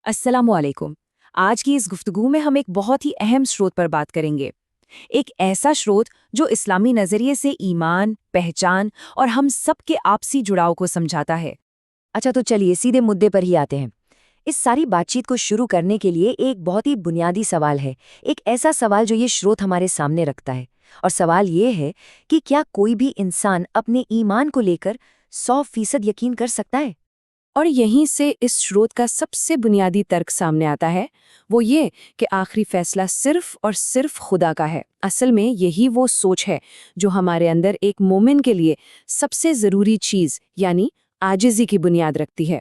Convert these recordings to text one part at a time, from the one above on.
अस्सलामुअलैकुम। आज की इस गुफ्तगू में हम एक बहुत ही अहम स्रोत पर बात करेंगे। एक ऐसा स्रोत जो इस्लामी नज़रिए से ईमान, पहचान और हम सब के आपसी जुड़ाव को समझाता है। अच्छा, तो चलिए सीधे मुद्दे पर ही आते हैं। इस सारी बातचीत को शुरू करने के लिए एक बहुत ही बुनियादी सवाल है। एक ऐसा सवाल जो ये स्रोत हमारे सामने रखता है। और सवाल ये है कि क्या कोई भी इंसान अपने ईमान को लेकर 100% यकीन कर सकता है? और यहीं से इस स्रोत का सबसे बुनियादी तर्क सामने आता है, वो ये कि आखिरी फैसला सिर्फ और सिर्फ खुदा का है। असल में यही वो सोच है जो हमारे अंदर एक मोमिन के लिए सबसे ज़रूरी चीज़ यानी आजिज़ी की बुनियाद रखती है।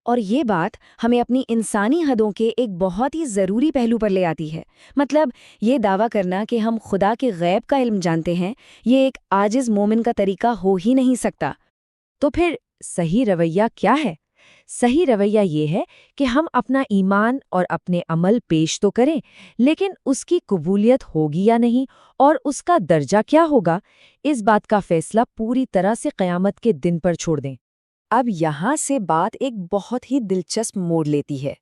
और ये बात हमें अपनी इंसानी हदों के एक बहुत ही ज़रूरी पहलू पर ले आती है। मतलब ये दावा करना कि हम खुदा के गैब का इल्म जानते हैं, ये एक आजिज़ मोमिन का तरीका हो ही नहीं सकता। तो फिर सही रवैया क्या है? सही रवैया ये है कि हम अपना ईमान और अपने अमल पेश तो करें, लेकिन उसकी कबूलियत होगी या नहीं और उसका दर्जा क्या होगा, इस बात का फैसला पूरी तरह से क़यामत के दिन पर छोड़ दें। अब यहाँ से बात एक बहुत ही दिलचस्प मोड़ लेती है।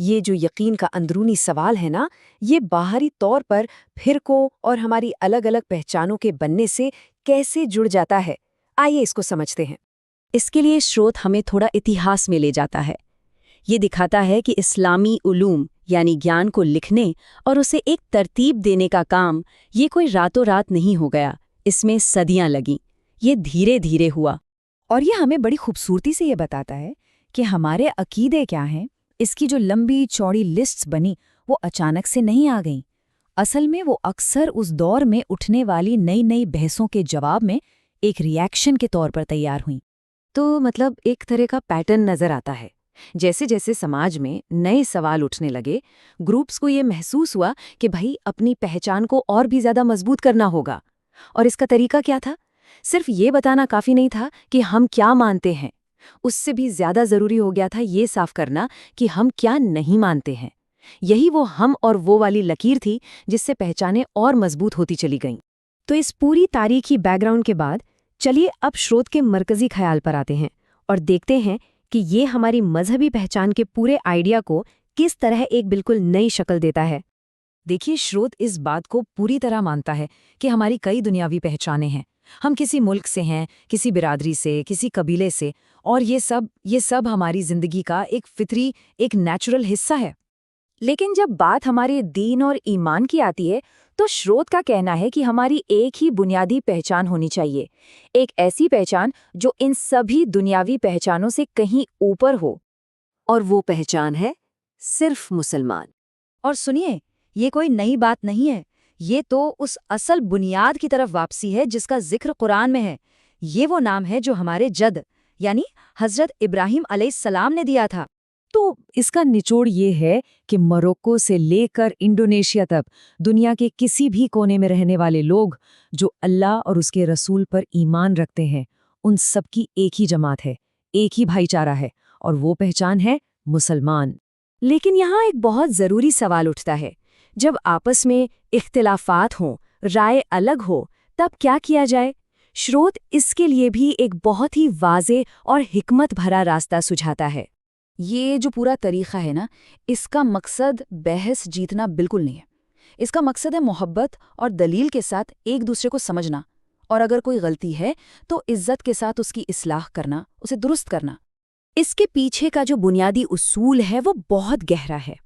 ये जो यकीन का अंदरूनी सवाल है ना, ये बाहरी तौर पर फिरकों और हमारी अलग-अलग पहचानों के बनने से कैसे जुड़ जाता है। आइए इसको समझते हैं। इसके लिए स्रोत हमें थोड़ा इतिहास में ले जाता है। ये दिखाता है कि इस्लामी उलूम यानी ज्ञान को लिखने और उसे एक तरतीब देने का काम ये कोई रातों रात नहीं हो गया। इसमें सदियां लगीं। ये धीरे धीरे हुआ। और ये हमें बड़ी खूबसूरती से ये बताता है कि हमारे अकीदे क्या हैं। इसकी जो लंबी चौड़ी लिस्ट्स बनी वो अचानक से नहीं आ गईं। असल में वो अक्सर उस दौर में उठने वाली नई नई बहसों के जवाब में एक रिएक्शन के तौर पर तैयार हुईं। तो मतलब एक तरह का पैटर्न नजर आता है। जैसे जैसे समाज में नए सवाल उठने लगे, ग्रुप्स को ये महसूस हुआ कि भाई अपनी पहचान को और भी ज्यादा मजबूत करना होगा। और इसका तरीका क्या था? सिर्फ ये बताना काफी नहीं था कि हम क्या मानते हैं। उससे भी ज्यादा जरूरी हो गया था ये साफ करना कि हम क्या नहीं मानते हैं। यही वो हम और वो वाली लकीर थी जिससे पहचानें और मजबूत होती चली गईं। तो इस पूरी तारीखी बैकग्राउंड के बाद चलिए अब स्रोत के मरकजी ख्याल पर आते हैं और देखते हैं कि ये हमारी मजहबी पहचान के पूरे आइडिया को किस तरह एक बिल्कुल नई शक्ल देता है। देखिए, स्रोत इस बात को पूरी तरह मानता है कि हमारी कई दुनियावी पहचानें हैं। हम किसी मुल्क से हैं, किसी बिरादरी से, किसी कबीले से, और ये सब हमारी जिंदगी का एक फितरी, एक नेचुरल हिस्सा है। लेकिन जब बात हमारे दीन और ईमान की आती है, तो स्रोत का कहना है कि हमारी एक ही बुनियादी पहचान होनी चाहिए। एक ऐसी पहचान जो इन सभी दुनियावी पहचानों से कहीं ऊपर हो। और वो पहचान है सिर्फ मुसलमान। और सुनिए, ये कोई नई बात नहीं है। ये तो उस असल बुनियाद की तरफ वापसी है जिसका जिक्र कुरान में है। ये वो नाम है जो हमारे जद यानी हजरत इब्राहिम अलैहिस्सलाम ने दिया था। तो इसका निचोड़ ये है कि मोरक्को से लेकर इंडोनेशिया तक दुनिया के किसी भी कोने में रहने वाले लोग जो अल्लाह और उसके रसूल पर ईमान रखते हैं, उन सबकी एक ही जमात है, एक ही भाईचारा है, और वो पहचान है मुसलमान। लेकिन यहाँ एक बहुत ज़रूरी सवाल उठता है। जब आपस में इख्तिलाफात हों, राय अलग हो, तब क्या किया जाए? स्रोत इसके लिए भी एक बहुत ही वाज़े और हिकमत भरा रास्ता सुझाता है। ये जो पूरा तरीक़ा है ना, इसका मकसद बहस जीतना बिल्कुल नहीं है। इसका मकसद है मोहब्बत और दलील के साथ एक दूसरे को समझना, और अगर कोई गलती है तो इज्जत के साथ उसकी इस्लाह करना, उसे दुरुस्त करना। इसके पीछे का जो बुनियादी उसूल है वो बहुत गहरा है।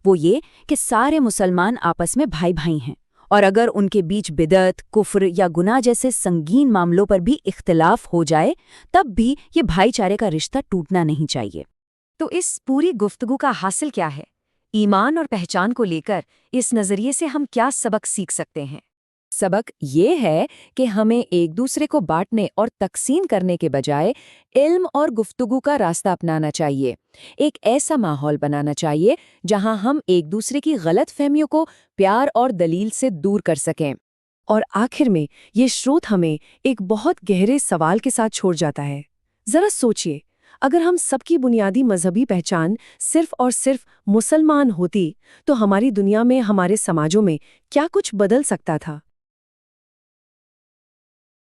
वो ये कि सारे मुसलमान आपस में भाई भाई हैं, और अगर उनके बीच बिदअत, कुफ्र या गुनाह जैसे संगीन मामलों पर भी इख्तिलाफ हो जाए, तब भी ये भाईचारे का रिश्ता टूटना नहीं चाहिए। तो इस पूरी गुफ्तगू का हासिल क्या है? ईमान और पहचान को लेकर इस नज़रिए से हम क्या सबक सीख सकते हैं? सबक ये है कि हमें एक दूसरे को बांटने और तकसीम करने के बजाय इल्म और गुफ्तगू का रास्ता अपनाना चाहिए। एक ऐसा माहौल बनाना चाहिए जहां हम एक दूसरे की गलतफहमियों को प्यार और दलील से दूर कर सकें। और आखिर में ये स्रोत हमें एक बहुत गहरे सवाल के साथ छोड़ जाता है। जरा सोचिए, अगर हम सबकी बुनियादी मजहबी पहचान सिर्फ और सिर्फ मुसलमान होती, तो हमारी दुनिया में, हमारे समाजों में क्या कुछ बदल सकता था?